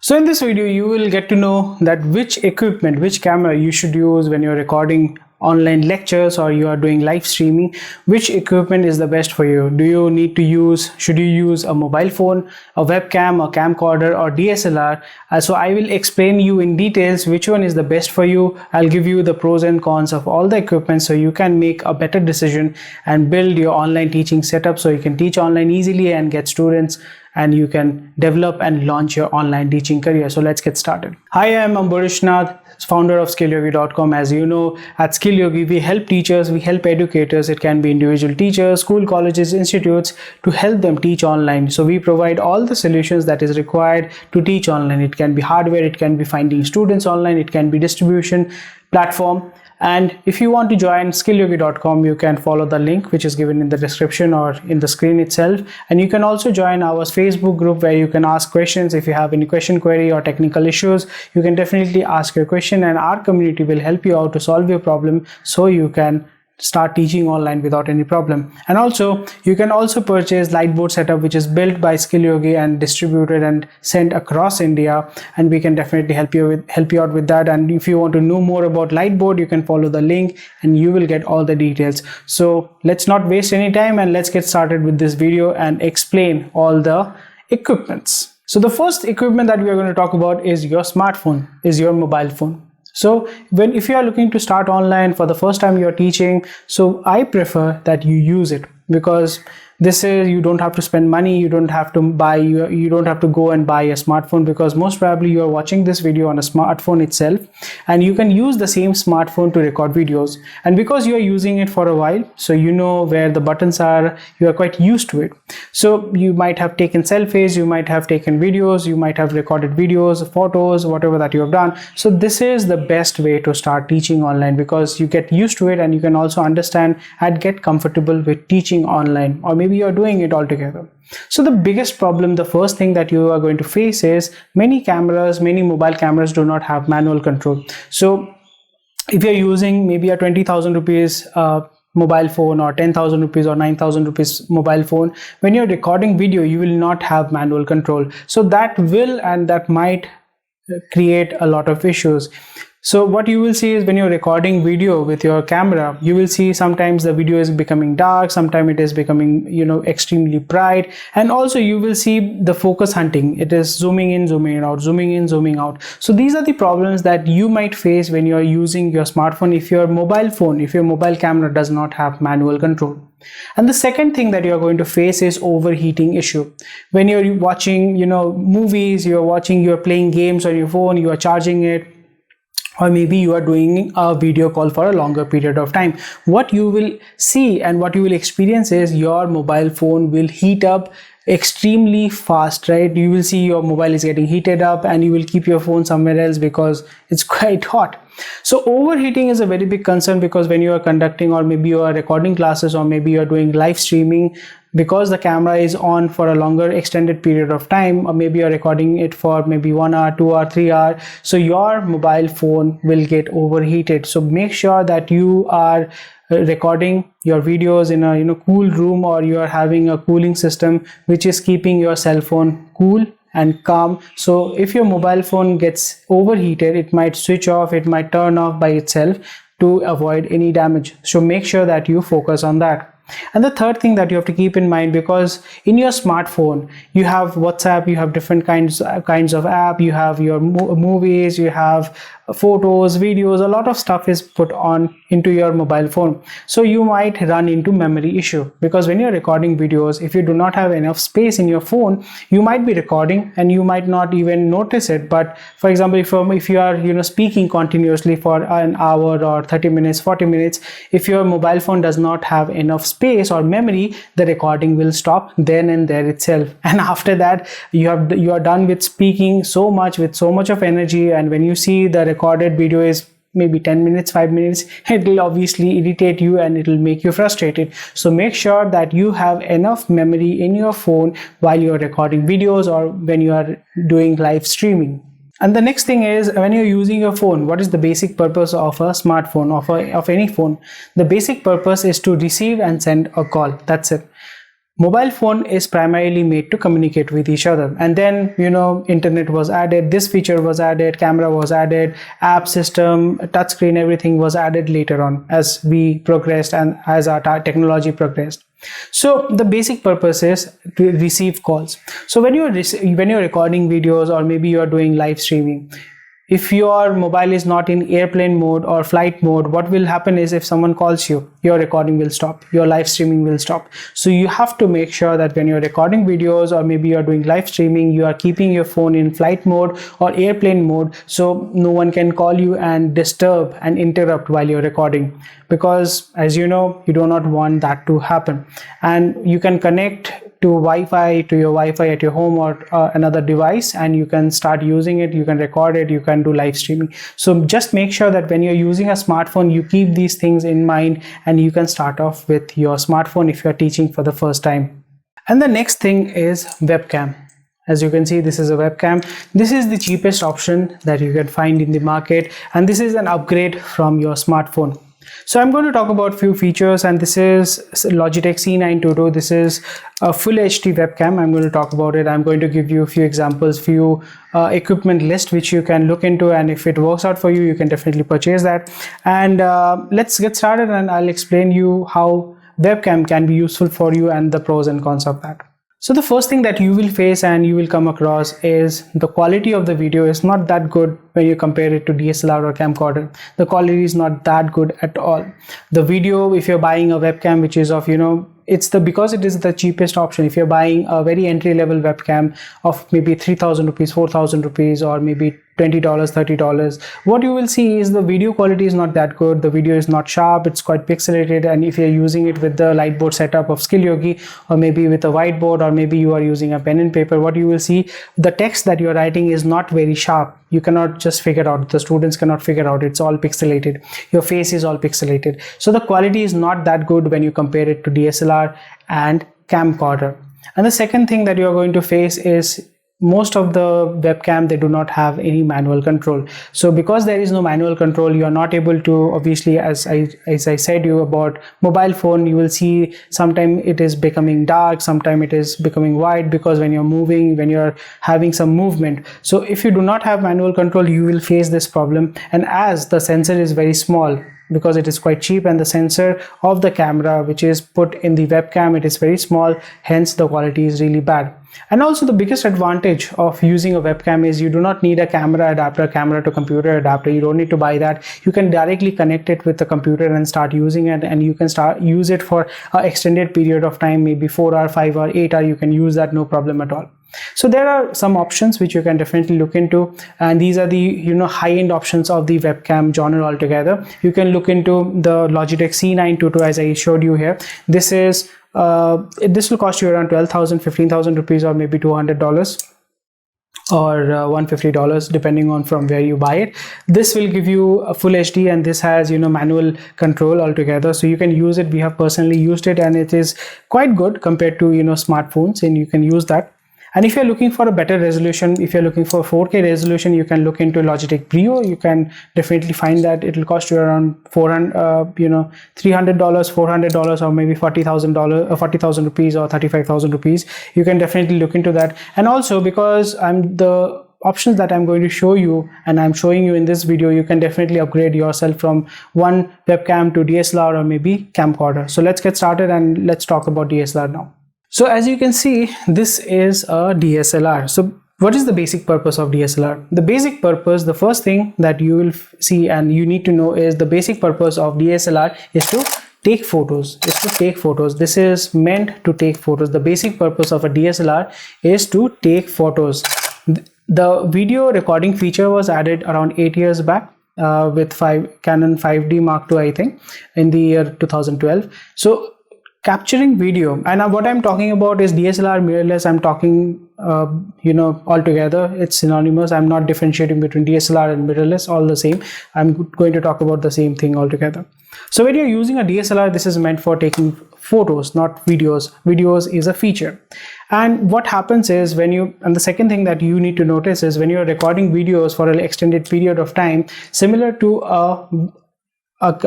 So in this video, you will get to know that which equipment, which camera you should use when you're recording online lectures or you are doing live streaming. Which equipment is the best for you? Should you use a mobile phone, a webcam, a camcorder, or DSLR? So I will explain you in details which one is the best for you. I'll give you the pros and cons of all the equipment so you can make a better decision and build your online teaching setup so you can teach online easily and get students, and you can develop and launch your online teaching career. So let's get started. Hi, I'm Ambarishnath, founder of SkillYogi.com. As you know, at SkillYogi, we help teachers, we help educators. It can be individual teachers, school, colleges, institutes, to help them teach online. So we provide all the solutions that is required to teach online. It can be hardware, it can be finding students online, it can be distribution platform. And if you want to join SkillYogi.com, you can follow the link which is given in the description or in the screen itself. And you can also join our Facebook group where you can ask questions. If you have any question, query, or technical issues, you can definitely ask your question, and our community will help you out to solve your problem so you can start teaching online without any problem. And also, you can also purchase Lightboard setup, which is built by SkillYogi and distributed and sent across India, and we can definitely help you out with that. And if you want to know more about Lightboard, you can follow the link and you will get all the details. So let's not waste any time and let's get started with this video and explain all the equipments. So the first equipment that we are going to talk about is your smartphone, is your mobile phone. So if you are looking to start online for the first time you're teaching, so I prefer that you use it, because this is, you don't have to spend money, you don't have to go and buy a smartphone, because most probably you are watching this video on a smartphone itself, and you can use the same smartphone to record videos. And because you are using it for a while, so you know where the buttons are, you are quite used to it. So you might have taken selfies, you might have taken videos, you might have recorded videos, photos, whatever that you have done. So this is the best way to start teaching online, because you get used to it and you can also understand and get comfortable with teaching online, or maybe you are doing it all together. So the biggest problem, the first thing that you are going to face is many mobile cameras do not have manual control. So if you're using maybe a 20,000 rupees mobile phone, or 10,000 rupees or 9,000 rupees mobile phone, when you're recording video, you will not have manual control. So that might create a lot of issues. So what you will see is, when you're recording video with your camera, you will see sometimes the video is becoming dark, sometimes it is becoming, extremely bright, and also you will see the focus hunting. It is zooming in, zooming out, zooming in, zooming out. So these are the problems that you might face when you're using your smartphone if your mobile camera does not have manual control. And the second thing that you're going to face is overheating issue. When you're watching, movies, you're playing games on your phone, you are charging it, or maybe you are doing a video call for a longer period of time, what you will see and what you will experience is your mobile phone will heat up extremely fast, right? You will see your mobile is getting heated up and you will keep your phone somewhere else because it's quite hot. So overheating is a very big concern, because when you are conducting, or maybe you are recording classes, or maybe you are doing live streaming, because the camera is on for a longer extended period of time, or maybe you're recording it for maybe 1 hour, 2 hour, 3 hour, so your mobile phone will get overheated. So make sure that you are recording your videos in a cool room, or you are having a cooling system which is keeping your cell phone cool and calm. So if your mobile phone gets overheated, it might switch off, it might turn off by itself to avoid any damage. So make sure that you focus on that. And the third thing that you have to keep in mind, because in your smartphone you have WhatsApp, you have different kinds of app, you have your movies, you have photos, videos, a lot of stuff is put on into your mobile phone. So you might run into memory issue, because when you're recording videos, if you do not have enough space in your phone, you might be recording and you might not even notice it. But for example, if you are speaking continuously for an hour or 30 minutes, 40 minutes, if your mobile phone does not have enough space or memory, the recording will stop then and there itself. And after that, you are done with speaking so much with so much of energy, and when you see the recorded video is maybe 10 minutes, 5 minutes, it will obviously irritate you and it will make you frustrated. So make sure that you have enough memory in your phone while you're recording videos or when you are doing live streaming. And the next thing is, when you're using your phone, what is the basic purpose of a smartphone, of any phone? The basic purpose is to receive and send a call. That's it. mobile phone is primarily made to communicate with each other, and then internet was added, this feature was added, camera was added, app system, touchscreen, everything was added later on as we progressed and as our technology progressed. So the basic purpose is to receive calls. So when you're recording videos, or maybe you're doing live streaming, if your mobile is not in airplane mode or flight mode, what will happen is if someone calls you, your recording will stop, your live streaming will stop. So you have to make sure that when you're recording videos, or maybe you're doing live streaming, you are keeping your phone in flight mode or airplane mode, so no one can call you and disturb and interrupt while you're recording, because as you know, you do not want that to happen. And you can connect to your Wi-Fi at your home or another device, and you can start using it, you can record it, you can do live streaming. So just make sure that when you're using a smartphone, you keep these things in mind, and you can start off with your smartphone if you're teaching for the first time. And the next thing is webcam. As you can see, this is a webcam. This is the cheapest option that you can find in the market, and this is an upgrade from your smartphone. So I'm going to talk about few features, and this is Logitech C922. This is a full HD webcam. I'm going to talk about it. I'm going to give you a few examples, few equipment list which you can look into, and if it works out for you, you can definitely purchase that. And let's get started, and I'll explain you how webcam can be useful for you and the pros and cons of that. So the first thing that you will face and you will come across is the quality of the video is not that good when you compare it to DSLR or camcorder. The quality is not that good at all. The video, if you're buying a webcam which is of because it is the cheapest option, if you're buying a very entry level webcam of maybe 3,000 rupees, 4,000 rupees, or maybe $20, $30, what you will see is the video quality is not that good. The video is not sharp, it's quite pixelated, and if you're using it with the lightboard setup of SkillYogi, or maybe with a whiteboard, or maybe you are using a pen and paper, what you will see, the text that you're writing is not very sharp. You cannot just figure out, the students cannot figure out, it's all pixelated, your face is all pixelated. So the quality is not that good when you compare it to DSLR and camcorder. And the second thing that you're going to face is most of the webcam, they do not have any manual control. So because there is no manual control, you are not able to, obviously, as I said you about mobile phone, you will see sometime it is becoming dark, sometime it is becoming white, because when you're moving, when you're having some movement. So if you do not have manual control, you will face this problem. And as the sensor is very small, because it is quite cheap, and the sensor of the camera which is put in the webcam, it is very small, hence the quality is really bad. And also the biggest advantage of using a webcam is you do not need a camera adapter, camera to computer adapter. You don't need to buy that. You can directly connect it with the computer and start using it, and you can use it for an extended period of time, maybe 4 hours, 5 hours, 8 hours. You can use that, no problem at all. So there are some options which you can definitely look into, and these are the high-end options of the webcam genre altogether. You can look into the Logitech C922 as I showed you here. This is this will cost you around 12,000, 15,000 rupees, or maybe $200 or $150 depending on from where you buy it. This will give you a full HD, and this has manual control altogether, so you can use it. We have personally used it, and it is quite good compared to smartphones, and you can use that. And if you're looking for a better resolution, if you're looking for 4K resolution, you can look into Logitech Brio. You can definitely find that it will cost you around $300, $400, or maybe $40,000, 40,000 rupees, or 35,000 rupees. You can definitely look into that. And also, because the options that I'm going to show you and I'm showing you in this video, you can definitely upgrade yourself from one webcam to DSLR or maybe camcorder. So let's get started and let's talk about DSLR now. So as you can see, this is a DSLR. So what is the basic purpose of DSLR? The basic purpose, the first thing that you will see and you need to know is the basic purpose of DSLR is to take photos. This is meant to take photos. The basic purpose of a DSLR is to take photos. The video recording feature was added around 8 years back with Canon 5D Mark II, I think, in the year 2012. So capturing video, and what I'm talking about is DSLR, mirrorless. I'm talking altogether, it's synonymous. I'm not differentiating between DSLR and mirrorless, all the same. I'm going to talk about the same thing altogether. So when you're using a DSLR, this is meant for taking photos, not videos. Videos is a feature. And what happens is and the second thing that you need to notice is when you're recording videos for an extended period of time, similar to a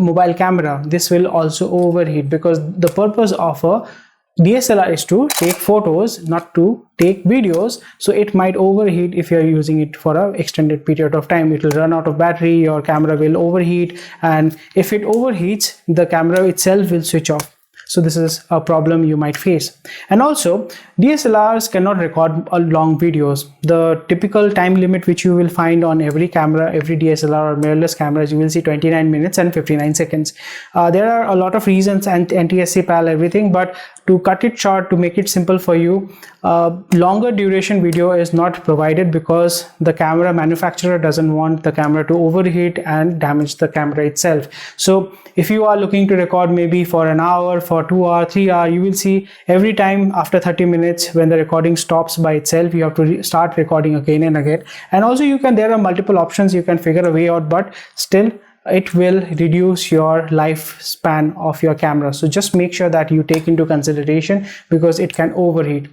mobile camera, this will also overheat, because the purpose of a DSLR is to take photos, not to take videos, so it might overheat if you're using it for an extended period of time. It will run out of battery, your camera will overheat, and if it overheats, the camera itself will switch off. So this is a problem you might face. And also, DSLRs cannot record long videos. The typical time limit which you will find on every camera, every DSLR or mirrorless cameras, you will see 29 minutes and 59 seconds. There are a lot of reasons, and NTSC, PAL, everything, but to cut it short, to make it simple for you, longer duration video is not provided because the camera manufacturer doesn't want the camera to overheat and damage the camera itself. So if you are looking to record maybe for an hour, for 2 hours, 3 hours, you will see every time after 30 minutes when the recording stops by itself, you have to start recording again and again. And also there are multiple options, you can figure a way out, but still it will reduce your lifespan of your camera. So just make sure that you take into consideration, because it can overheat.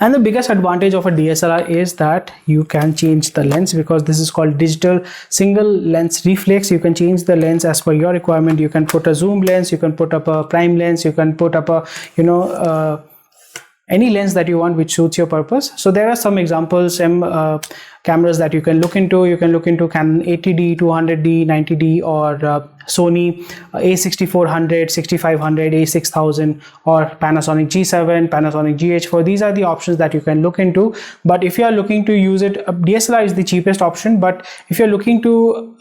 And the biggest advantage of a DSLR is that you can change the lens, because this is called digital single lens reflex. You can change the lens as per your requirement. You can put a zoom lens, you can put up a prime lens, you can put up a any lens that you want which suits your purpose. So there are some examples, some cameras that you can look into. You can look into Canon 80D, 200D, 90D, or Sony A6400, 6500, A6000, or Panasonic G7, Panasonic GH4. These are the options that you can look into. But if you are looking to use it, DSLR is the cheapest option. But if you're looking to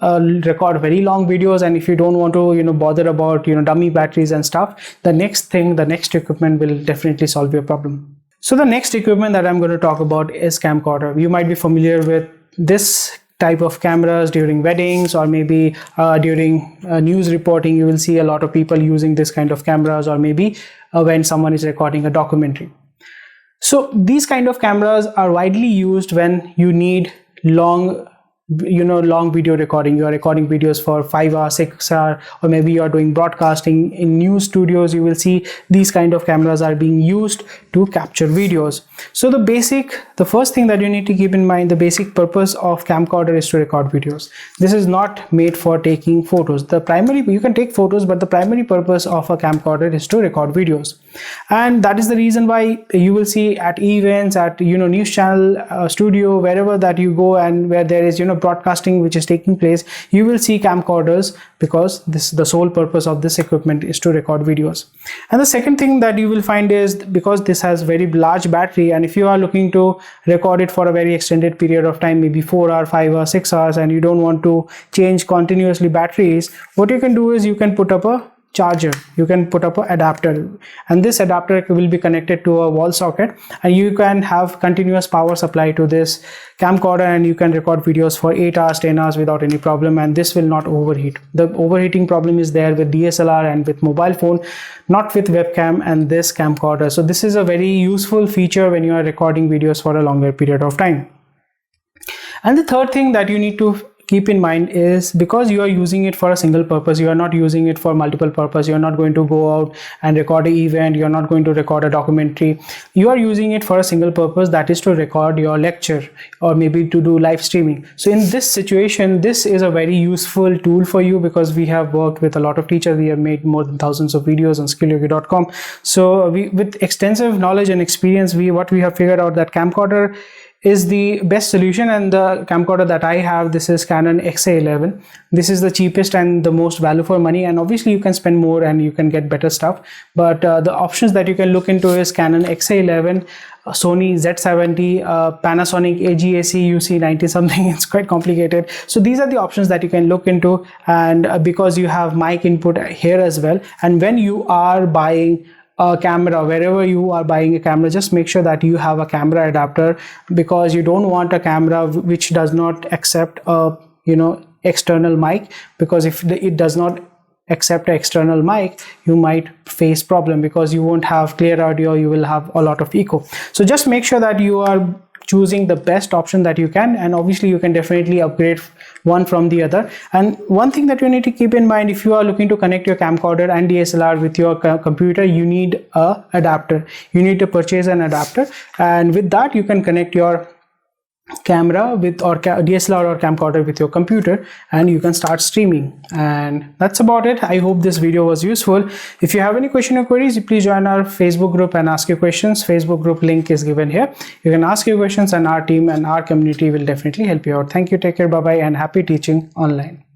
record very long videos, and if you don't want to bother about dummy batteries and stuff, the next equipment will definitely solve your problem. So the next equipment that I'm going to talk about is camcorder. You might be familiar with this type of cameras during weddings, or maybe during news reporting. You will see a lot of people using this kind of cameras, or maybe when someone is recording a documentary. So these kind of cameras are widely used when you need long video recording. You are recording videos for 5 hours, 6 hours, or maybe you are doing broadcasting in news studios. You will see these kind of cameras are being used to capture videos. So the first thing that you need to keep in mind, the basic purpose of camcorder is to record videos. This is not made for taking photos. You can take photos, but the primary purpose of a camcorder is to record videos. And that is the reason why you will see at events, at news channel, studio, wherever that you go, and where there is broadcasting which is taking place, you will see camcorders, because the sole purpose of this equipment is to record videos. And the second thing that you will find is, because this has very large battery, and if you are looking to record it for a very extended period of time, maybe 4 hours, 5 hours, 6 hours, and you don't want to change continuously batteries, what you can do is you can put up a charger, you can put up an adapter, and this adapter will be connected to a wall socket, and you can have continuous power supply to this camcorder, and you can record videos for 8 hours, 10 hours without any problem, and this will not overheat. The overheating problem is there with DSLR and with mobile phone, not with webcam and this camcorder. So this is a very useful feature when you are recording videos for a longer period of time. And the third thing that you need to keep in mind is, because you are using it for a single purpose, you are not using it for multiple purpose, you are not going to go out and record an event, you are not going to record a documentary, you are using it for a single purpose, that is to record your lecture, or maybe to do live streaming. So in this situation, this is a very useful tool for you, because we have worked with a lot of teachers. We have made more than thousands of videos on SkillYogi.com. So with extensive knowledge and experience, what we have figured out that camcorder is the best solution. And the camcorder that I have, this is Canon XA11. This is the cheapest and the most value for money, and obviously you can spend more and you can get better stuff, but the options that you can look into is Canon XA11, Sony Z70, Panasonic AGAC UC90 something. It's quite complicated. So these are the options that you can look into, and because you have mic input here as well. And when you are buying a camera, wherever you are buying a camera, just make sure that you have a camera adapter, because you don't want a camera which does not accept a external mic, because if it does not accept an external mic, you might face problem, because you won't have clear audio, you will have a lot of echo. So just make sure that you are choosing the best option that you can, and obviously you can definitely upgrade one from the other. And one thing that you need to keep in mind, if you are looking to connect your camcorder and DSLR with your computer, you need a adapter. You need to purchase an adapter, and with that you can connect your camera with or DSLR or camcorder with your computer, and you can start streaming. And that's about it. I hope this video was useful. If you have any question or queries, please join our Facebook group and ask your questions. Facebook group link is given here. You can ask your questions and our team and our community will definitely help you out. Thank you, take care, bye bye, and happy teaching online.